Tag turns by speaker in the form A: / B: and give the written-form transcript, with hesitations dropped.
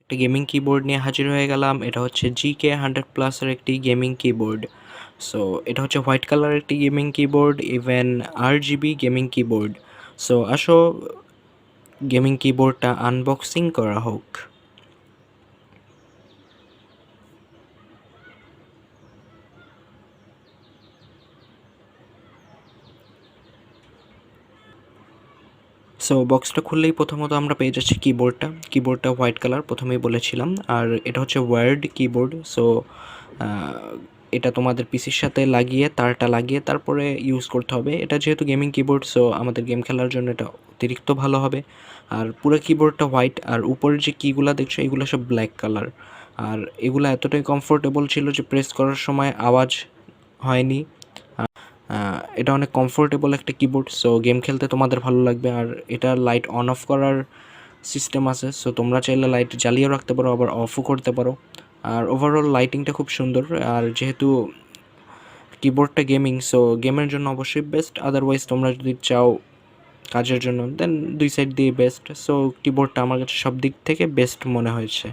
A: একটা gaming keyboard নিয়ে হাজির হয়ে গেলাম। এটা হচ্ছে GK100 এর একটি গেমিং কিবোর্ড। সো এটা হচ্ছে হোয়াইট কালারের একটি gaming keyboard, even RGB gaming keyboard. So আসো গেমিং কিবোর্ডটা আনবক্সিং করা হোক। সো বক্সটা খুললেই প্রথমত আমরা পেয়ে যাচ্ছি কিবোর্ডটা হোয়াইট কালার প্রথমেই বলেছিলাম, আর এটা হচ্ছে ওয়্যার্ড কিবোর্ড। সো এটা তোমাদের পিসির সাথে লাগিয়ে তারটা লাগিয়ে তারপরে ইউজ করতে হবে। এটা যেহেতু গেমিং কিবোর্ড, সো আমাদের গেম খেলার জন্য এটা অতিরিক্ত ভালো হবে। আর পুরো কিবোর্ডটা হোয়াইট, আর উপরের যে কিগুলো দেখছো এগুলো সব ব্ল্যাক কালার। আর এগুলো এতটাই কমফোর্টেবল ছিল যে প্রেস করার সময় আওয়াজ হয়নি। এটা অনেক কমফোর্টেবল একটা কিবোর্ড, সো গেম খেলতে তোমাদের ভালো লাগবে। আর এটা লাইট অন অফ করার সিস্টেম আছে, সো তোমরা চাইলে লাইট জ্বালিয়েও রাখতে পারো, আবার অফও করতে পারো। আর ওভারঅল লাইটিংটা খুব সুন্দর। আর যেহেতু কিবোর্ডটা গেমিং, সো গেমের জন্য অবশ্যই বেস্ট। আদারওয়াইজ তোমরা যদি চাও কাজের জন্য, দেন দুই সাইড দিয়ে বেস্ট। সো কিবোর্ডটা আমার কাছে সব দিক থেকে বেস্ট মনে হয়েছে।